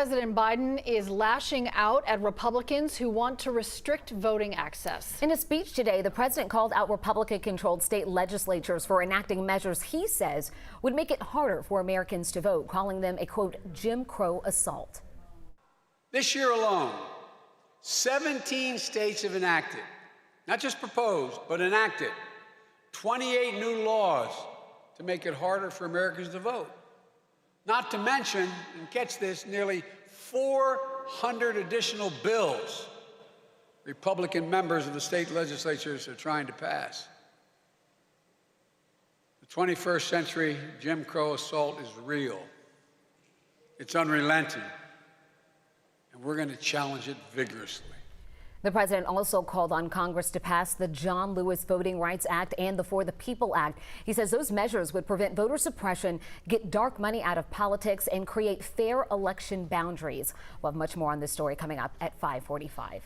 President Biden is lashing out at Republicans who want to restrict voting access. In a speech today, the president called out Republican-controlled state legislatures for enacting measures he says would make it harder for Americans to vote, calling them a, quote, Jim Crow assault. This year alone, 17 states have enacted, not just proposed, but enacted, 28 new laws to make it harder for Americans to vote. Not to mention, and catch this, nearly 400 additional bills Republican members of the state legislatures are trying to pass. The 21st century Jim Crow assault is real. It's unrelenting, and we're going to challenge it vigorously. The president also called on Congress to pass the John Lewis Voting Rights Act and the For the People Act. He says those measures would prevent voter suppression, get dark money out of politics, and create fair election boundaries. We'll have much more on this story coming up at 5:45.